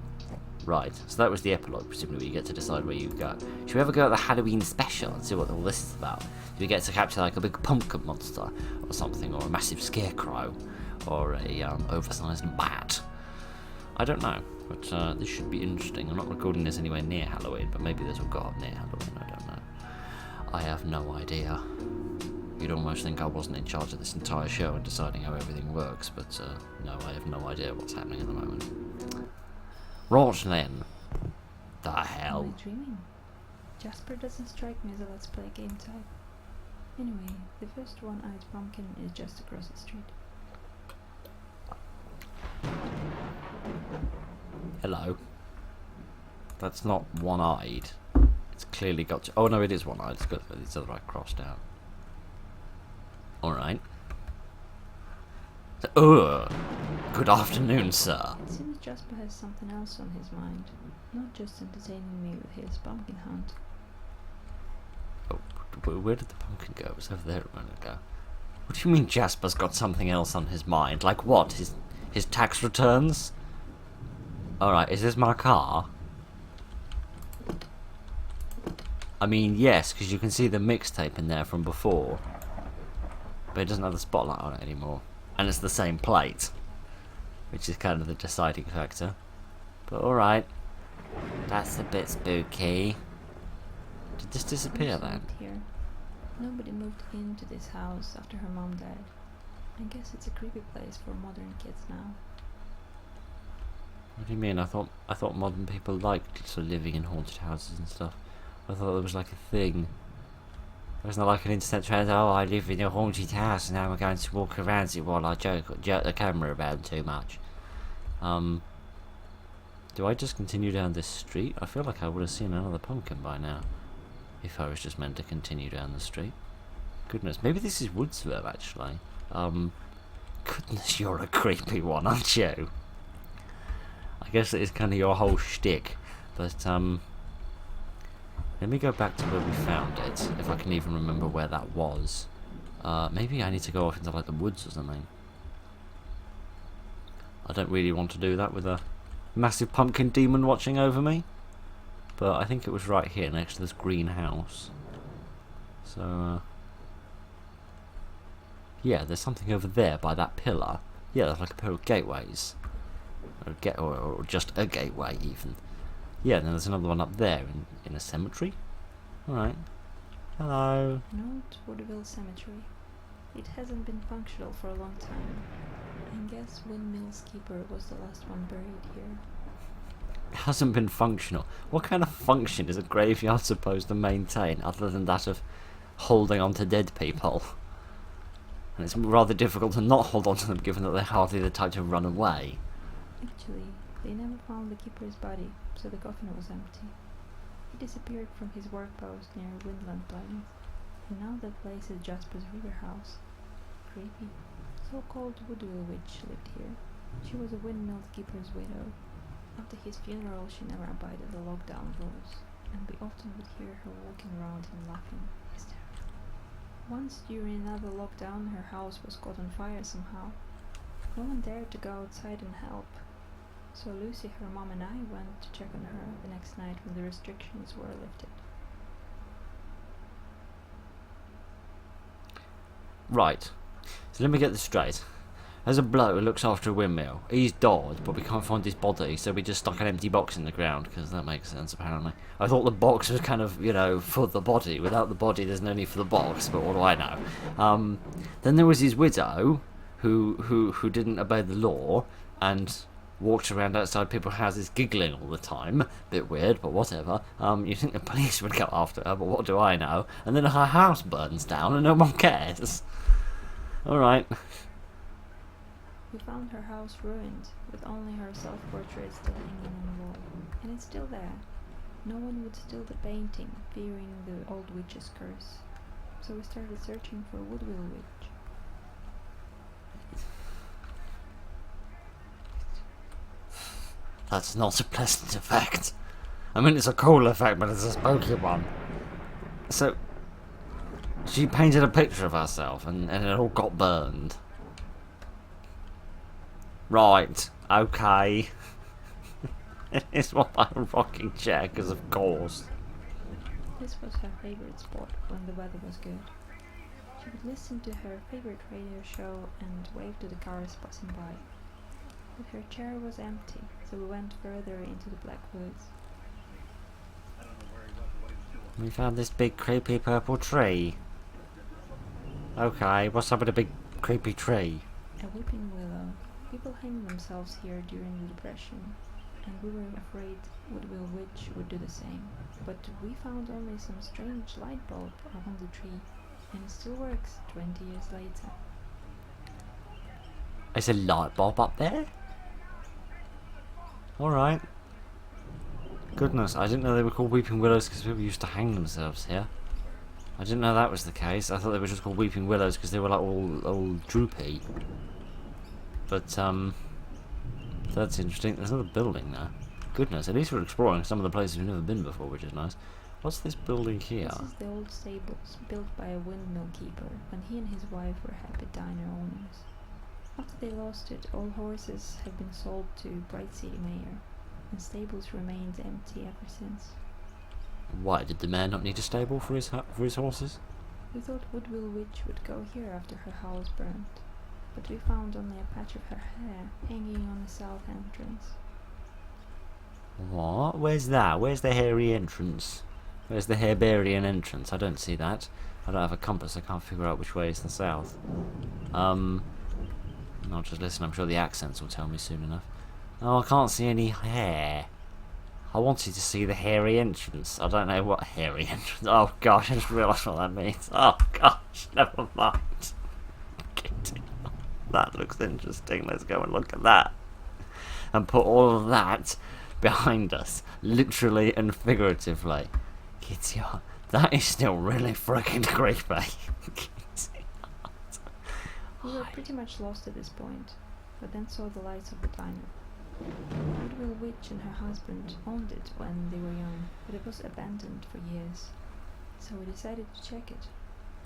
Right, so that was the epilogue, presumably you get to decide where you go. Should we ever go at the Halloween special and see what all this is about? Do we get to capture like a big pumpkin monster or something, or a massive scarecrow, or a oversized bat? I don't know, but this should be interesting. I'm not recording this anywhere near Halloween, but maybe this will go up near Halloween, I don't know. I have no idea. You'd almost think I wasn't in charge of this entire show and deciding how everything works, but no, I have no idea what's happening at the moment. Right then. The hell? Am I dreaming? Jasper doesn't strike me as a let's play game type. Anyway, the first one-eyed pumpkin is just across the street. Hello. That's not one-eyed. It's clearly got to... Oh no, it is one-eyed. It's got its other eye crossed out. Alright. Good afternoon, sir. It seems Jasper has something else on his mind, not just entertaining me with his pumpkin hunt. Oh, where did the pumpkin go? It was over there a minute ago. What do you mean Jasper's got something else on his mind? Like what? His tax returns? Alright, is this my car? I mean, yes, because you can see the mixtape in there from before. But it doesn't have the spotlight on it anymore. And it's the same plate, which is kind of the deciding factor. But alright. That's a bit spooky. Did this disappear Who's then? lived here? Nobody moved into this house after her mom died. I guess it's a creepy place for modern kids now. What do you mean? I thought modern people liked sort of living in haunted houses and stuff. I thought it was like a thing. It wasn't like an internet trend, oh, I live in a haunted house and now I'm going to walk around it while I jerk the camera around too much. Do I just continue down this street? I feel like I would have seen another pumpkin by now. If I was just meant to continue down the street. Goodness, maybe this is Woodsville actually. Goodness, you're a creepy one, aren't you? I guess it is kind of your whole shtick, but let me go back to where we found it, if I can even remember where that was. Maybe I need to go off into like the woods or something. I don't really want to do that with a massive pumpkin demon watching over me, but I think it was right here next to this green house. So yeah, there's something over there by that pillar. Yeah, there's like a pair of gateways, or just a gateway even. Yeah, and then there's another one up there in a cemetery. Alright. Hello. Note Woodville Cemetery. It hasn't been functional for a long time. I guess Windmill's keeper was the last one buried here. It hasn't been functional. What kind of function is a graveyard supposed to maintain other than that of holding on to dead people? And it's rather difficult to not hold on to them given that they're hardly the type to run away. Actually, they never found the keeper's body, so the coffin was empty. He disappeared from his work post near Windland Plains, and now that place is Jasper's river house. Creepy. So-called Woodville witch lived here. She was a windmill keeper's widow. After his funeral, she never abided the lockdown rules, and we often would hear her walking around and laughing hysterically. Once during another lockdown, her house was caught on fire somehow. No one dared to go outside and help, so Lucy, her mom, and I went to check on her the next night when the restrictions were lifted. Right. So let me get this straight. There's a bloke who looks after a windmill. He's died, but we can't find his body, so we just stuck an empty box in the ground, because that makes sense, apparently. I thought the box was kind of, you know, for the body. Without the body, there's no need for the box, but what do I know? Then there was his widow, who didn't obey the law, and walked around outside people's houses giggling all the time. Bit weird, but whatever. You think the police would go after her, but what do I know? And then her house burns down, and no one cares. Alright. We found her house ruined, with only her self-portrait still hanging on the wall. And it's still there. No one would steal the painting, fearing the old witch's curse. So we started searching for Woodville witch. That's not a pleasant effect. I mean, it's a cool effect, but it's a spooky one. So, she painted a picture of herself, and it all got burned. Right, okay. It's what I'm rocking chair, because of course. This was her favorite spot when the weather was good. She would listen to her favorite radio show and wave to the cars passing by. But her chair was empty, so we went further into the Black Woods. We found this big creepy purple tree. Okay, what's up with a big creepy tree? A weeping willow. People hanged themselves here during the Depression, and we were afraid Woodville witch would do the same. But we found only some strange light bulb around the tree, and it still works 20 years later. There's a light bulb up there? Alright. Goodness, I didn't know they were called weeping willows because people used to hang themselves here. I didn't know that was the case. I thought they were just called weeping willows because they were like all droopy. But, that's interesting. There's another building there. Goodness, at least we're exploring some of the places we've never been before, which is nice. What's this building here? This is the old stables, built by a windmill keeper, when he and his wife were happy diner owners. After they lost it, all horses have been sold to Bright City Mayor, and stables remained empty ever since. Why, did the mayor not need a stable for his horses? We thought Woodville witch would go here after her house burned, but we found only a patch of her hair hanging on the south entrance. What? Where's that? Where's the hairy entrance? Where's the Hairbarian entrance? I don't see that. I don't have a compass, I can't figure out which way is the south. I'll just listen, I'm sure the accents will tell me soon enough. Oh, I can't see any hair. I wanted to see the hairy entrance. I don't know what hairy entrance... Oh gosh, I just realised what that means. Oh gosh, never mind. That looks interesting, let's go and look at that. And put all of that behind us, literally and figuratively. Kitty, that is still really freaking creepy. We were pretty much lost at this point, but then saw the lights of the diner. Goodwill Witch and her husband owned it when they were young, but it was abandoned for years. So we decided to check it.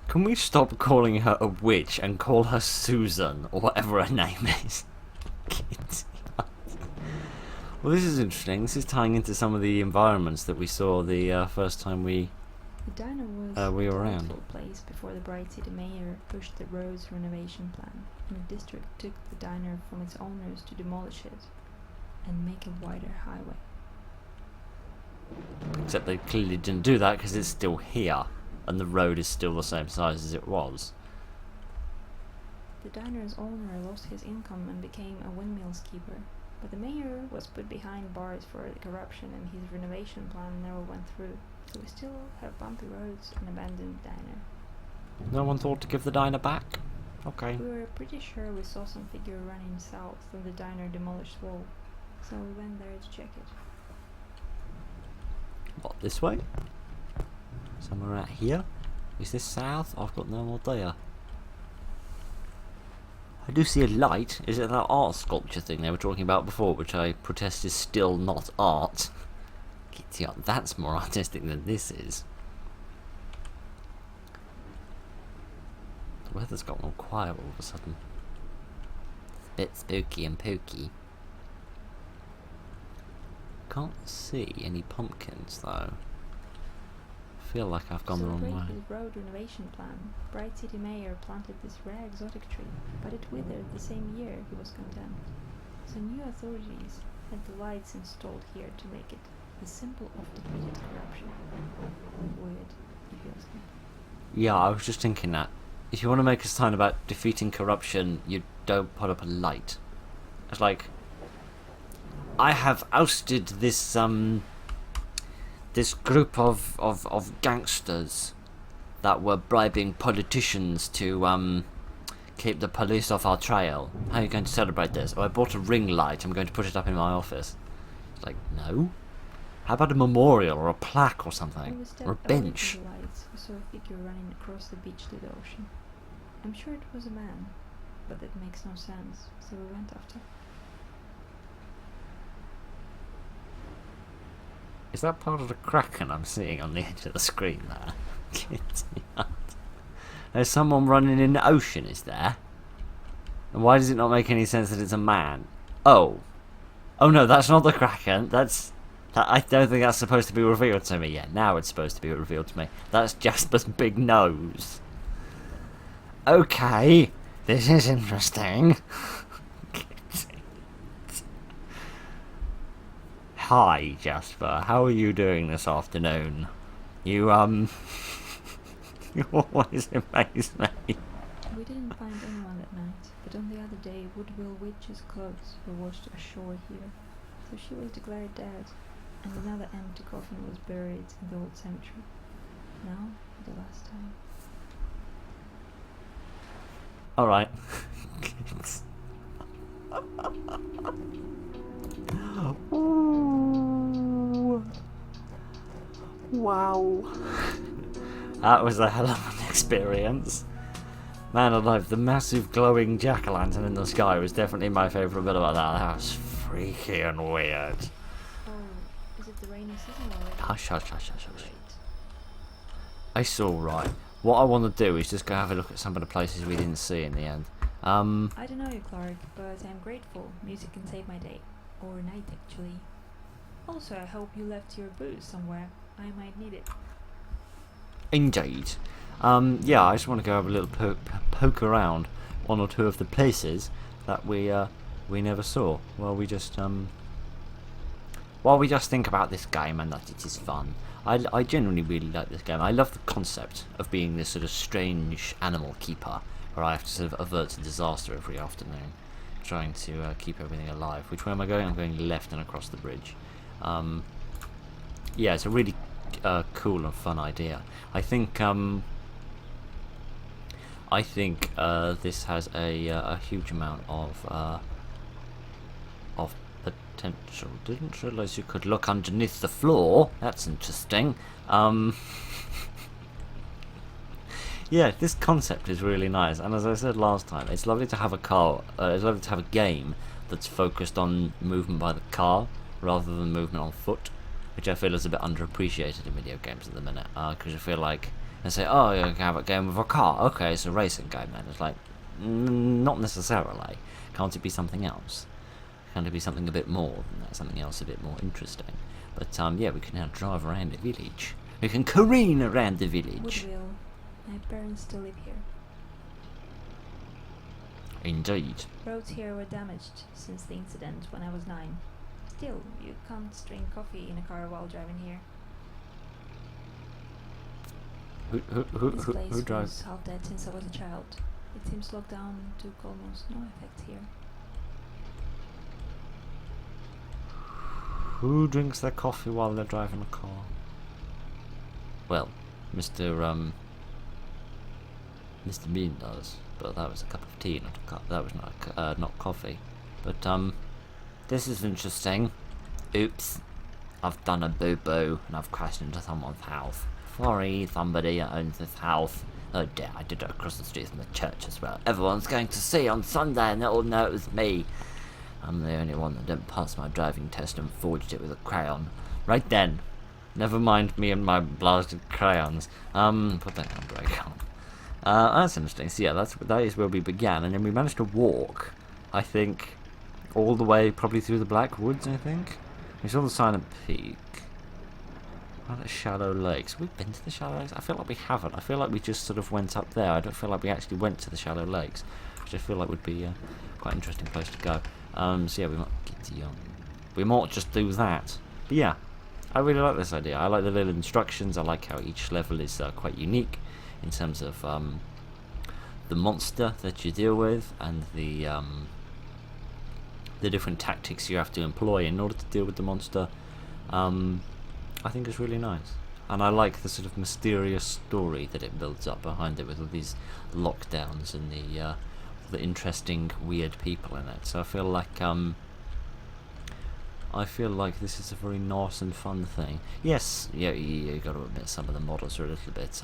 Can we stop calling her a witch and call her Susan, or whatever her name is? Well, this is interesting. This is tying into some of the environments that we saw the first time we The diner was we a were around. delightful place before the Bright City mayor pushed the road's renovation plan, and the district took the diner from its owners to demolish it and make a wider highway. Except they clearly didn't do that because it's still here, and the road is still the same size as it was. The diner's owner lost his income and became a windmills keeper, but the mayor was put behind bars for corruption and his renovation plan never went through, so we still have bumpy roads and abandoned diner. No one thought to give the diner back? Okay. We were pretty sure we saw some figure running south through the diner demolished wall, so we went there to check it. What, this way? Somewhere out here? Is this south? I've got no idea. I do see a light. Is it that art sculpture thing they were talking about before, which I protest is still not art? Kitty art, that's more artistic than this is. The weather's gotten all quiet all of a sudden. It's a bit spooky and pooky. Can't see any pumpkins though. Feel like I've gone the wrong way. His road renovation plan, Bright City mayor planted this rare exotic tree, but it withered the same year he was condemned. So new authorities had the lights installed here to make it the symbol of defeated corruption. Weird, if you ask me. Yeah, I was just thinking that. If you want to make a sign about defeating corruption, you don't put up a light. It's like, I have ousted this this group of gangsters that were bribing politicians to keep the police off our trail. How are you going to celebrate this? Oh, I bought a ring light. I'm going to put it up in my office. It's like, no. How about a memorial or a plaque or something? Or a bench? The lights, we saw a figure running across the beach to the ocean. I'm sure it was a man, but that makes no sense, so we went after. Is that part of the kraken I'm seeing on the edge of the screen there? There's someone running in the ocean, is there? And why does it not make any sense that it's a man? Oh. Oh no, that's not the kraken. I don't think that's supposed to be revealed to me yet. Now it's supposed to be revealed to me. That's Jasper's big nose. Okay. This is interesting. Hi, Jasper. How are you doing this afternoon? You, you always amaze me. We didn't find anyone that night, but on the other day, Woodville Witch's clothes were washed ashore here, so she was declared dead, and another empty coffin was buried in the old cemetery. Now, for the last time. Alright. Ooh. Wow. That was a hell of an experience. Man alive, the massive glowing jack-o'-lantern in the sky was definitely my favourite bit about that. That was freaky and weird. Oh, is it the rainy season already? Hush, hush, hush, hush, hush. Great. It's alright. What I want to do is just go have a look at some of the places we didn't see in the end. I don't know you, Clark, but I'm grateful. Music can save my day. Or night, actually. Also, I hope you left your booze somewhere. I might need it. Indeed. Yeah, I just want to go have a little poke around one or two of the places that we never saw. While we just think about this game and that it is fun. I genuinely really like this game. I love the concept of being this sort of strange animal keeper, where I have to sort of avert a disaster every afternoon, trying to keep everything alive. Which way am I going? I'm going left and across the bridge. Yeah, it's a really cool and fun idea. I think this has a huge amount of potential. Didn't realise you could look underneath the floor. That's interesting. Yeah, Yeah, this concept is really nice, and as I said last time, it's lovely to have a car. It's lovely to have a game that's focused on movement by the car rather than movement on foot, which I feel is a bit underappreciated in video games at the minute. Because I feel like they say, "Oh, you can have a game with a car." Okay, it's a racing game then. It's like, not necessarily. Can't it be something else? Can't it be something a bit more than that? Something else a bit more interesting? But yeah, we can now drive around the village. We can careen around the village. Woodville. My parents still live here. Indeed. Roads here were damaged since the incident when I was 9. Still, you can't drink coffee in a car while driving here. This place Who drives? was half dead since I was a child. It seems lockdown took almost no effect here. Who drinks their coffee while they're driving a car? Well, Mr. Bean does, but that was a cup of tea, not a cup. That was not coffee. But this is interesting. Oops, I've done a boo-boo and I've crashed into someone's house. Sorry, somebody that owns this house. Oh dear, I did it across the street from the church as well. Everyone's going to see on Sunday and they'll know it was me. I'm the only one that didn't pass my driving test and forged it with a crayon. Right then. Never mind me and my blasted crayons. Put that handbrake on. That's interesting. So yeah, that is where we began, and then we managed to walk, I think, all the way probably through the Black Woods, I think. We saw the Silent Peak. What about Shallow Lakes? Have we been to the Shallow Lakes? I feel like we haven't. I feel like we just sort of went up there. I don't feel like we actually went to the Shallow Lakes, which I feel like would be quite an interesting place to go. So yeah, we might get to, we might just do that. But yeah, I really like this idea. I like the little instructions. I like how each level is quite unique in terms of the monster that you deal with and the different tactics you have to employ in order to deal with the monster. I think it's really nice, and I like the sort of mysterious story that it builds up behind it with all these lockdowns and the interesting, weird people in it. So I feel like this is a very nice and fun thing. Yes, yeah, you got to admit some of the models are a little bit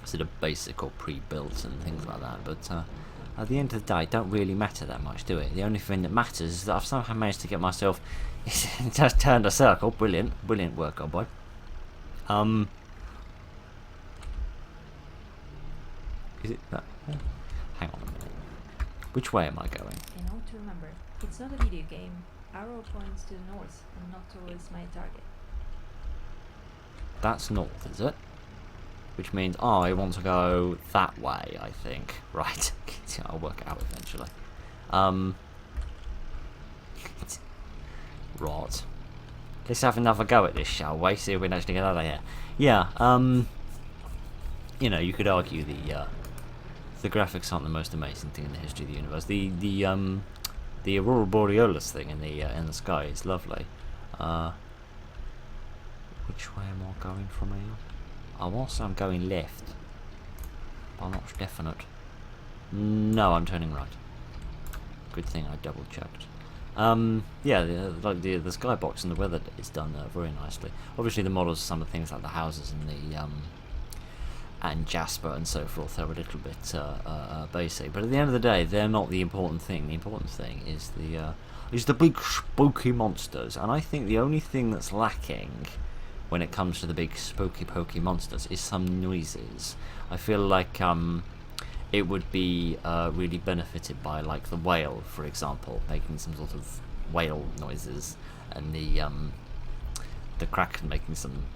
sort of basic or pre-built and things like that, but at the end of the day, it don't really matter that much, do it? The only thing that matters is that I've somehow managed to get myself just turned a circle. Brilliant work, old boy. Is it that? Hang on a minute. Which way am I going? I know to remember. It's not a video game. Arrow points to the north and not towards my target. That's north, is it? Which means I want to go that way, I think. Right. I'll work it out eventually. Right. Let's have another go at this, shall we? See if we can actually get out of here. Yeah, you know, you could argue the graphics aren't the most amazing thing in the history of the universe. The Aurora Borealis thing in the sky is lovely. Which way am I going from here? I want to say I'm going left, but I'm not definite. No, I'm turning right. Good thing I double checked. Yeah, the skybox and the weather is done very nicely. Obviously, the models of some of the things like the houses and the and Jasper and so forth are a little bit basic, but at the end of the day, they're not the important thing. The important thing is the big spooky monsters, and I think the only thing that's lacking when it comes to the big spooky pokey monsters is some noises. I feel like it would be really benefited by, like, the whale, for example, making some sort of whale noises, and the kraken making some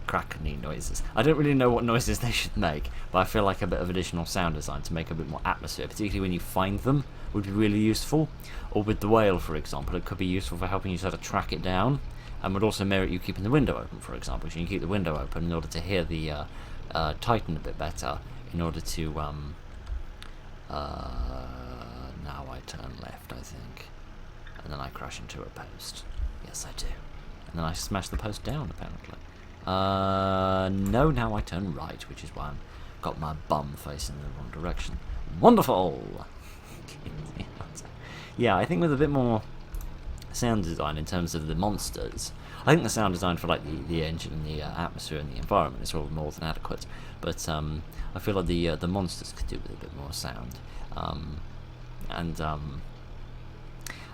kraken-y noises. I don't really know what noises they should make, but I feel like a bit of additional sound design to make a bit more atmosphere, particularly when you find them, would be really useful. Or with the whale, for example, it could be useful for helping you sort of track it down, and would also merit you keeping the window open, for example. So you can keep the window open in order to hear the Titan a bit better, in order to now I turn left, I think, and then I crash into a post. Yes, I do. And then I smash the post down, apparently. No, now I turn right, which is why I've got my bum facing the wrong direction. Wonderful! Yeah, I think with a bit more sound design in terms of the monsters. I think the sound design for like the engine and the atmosphere and the environment is all more than adequate. But I feel like the monsters could do with a bit more sound. I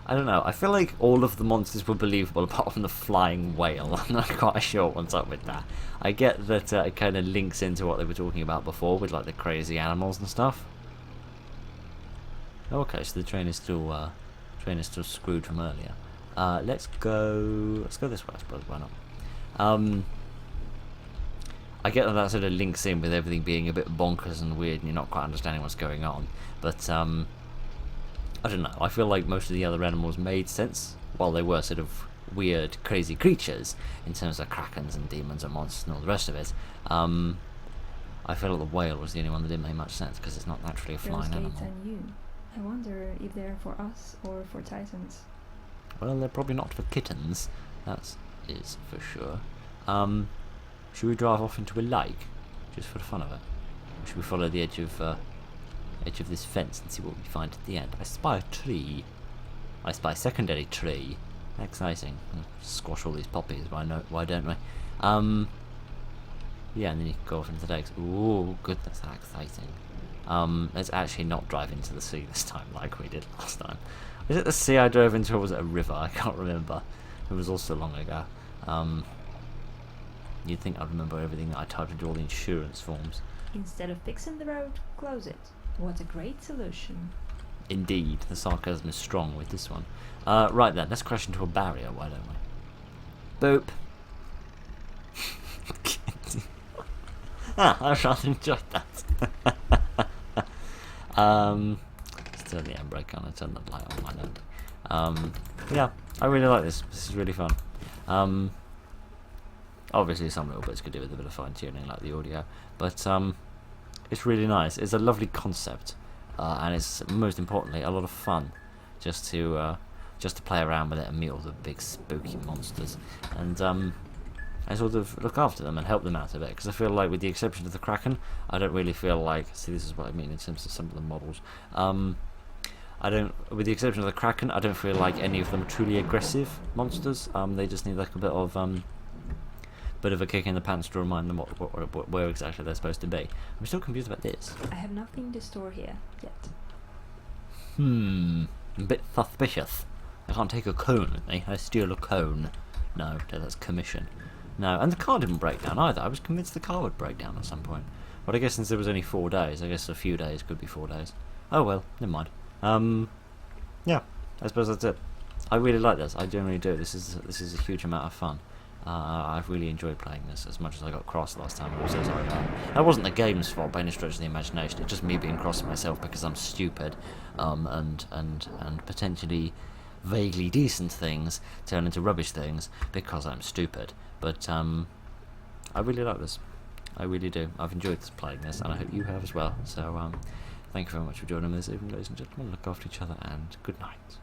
don't know. I feel like all of the monsters were believable apart from the flying whale. I'm not quite sure what's up with that. I get that it kind of links into what they were talking about before with like the crazy animals and stuff. Okay, so the train is still screwed from earlier. Let's go this way, I suppose. Why not? I get that sort of links in with everything being a bit bonkers and weird, and you're not quite understanding what's going on. But I don't know. I feel like most of the other animals made sense, while they were sort of weird, crazy creatures in terms of krakens and demons and monsters and all the rest of it. I feel like the whale was the only one that didn't make much sense because it's not naturally a flying Those animal. gates I knew. I wonder if they're for us or for Titans. Well, they're probably not for kittens. That is for sure. Should we drive off into a lake, just for the fun of it? Or should we follow the edge of this fence and see what we find at the end? I spy a tree. I spy a secondary tree. Exciting. Squash all these poppies. Why don't we? Yeah, and then you can go off into the lakes. Ooh, goodness, how exciting. Let's actually not drive into the sea this time like we did last time. Was it the sea I drove into, or was it a river? I can't remember. It was all so long ago. You'd think I'd remember everything that I typed into all the insurance forms. Instead of fixing the road, close it. What a great solution. Indeed, the sarcasm is strong with this one. Right then, let's crash into a barrier, why don't we? Boop. I rather enjoyed that. Let's turn the handbrake on and turn the light on my landing. Yeah, I really like this. This is really fun. Obviously some little bits could do with a bit of fine tuning, like the audio, but it's really nice. It's a lovely concept, and it's most importantly a lot of fun, just to play around with it and meet all the big spooky monsters, and sort of look after them and help them out a bit. Because I feel like, with the exception of the kraken, I don't really feel like. See, this is what I mean in terms of some of the models. With the exception of the kraken, I don't feel like any of them are truly aggressive monsters. They just need like a bit of a kick in the pants to remind them where exactly they're supposed to be. I'm still confused about this. I have nothing to store here yet. A bit suspicious. I can't take a cone with me. I steal a cone. No, that's commission. No, and the car didn't break down either. I was convinced the car would break down at some point. But I guess since it was only 4 days, I guess a few days could be 4 days. Oh well, never mind. Yeah, I suppose that's it. I really like this. I generally do. This is a huge amount of fun. I've really enjoyed playing this as much as I got cross last time. I'm so sorry about that. That wasn't the game's fault by any stretch of the imagination. It's just me being cross at myself because I'm stupid, and potentially vaguely decent things turn into rubbish things because I'm stupid. But I really like this. I really do. I've enjoyed playing this, and I hope you have as well. So thank you very much for joining me this evening, ladies and gentlemen. Look after each other, and good night.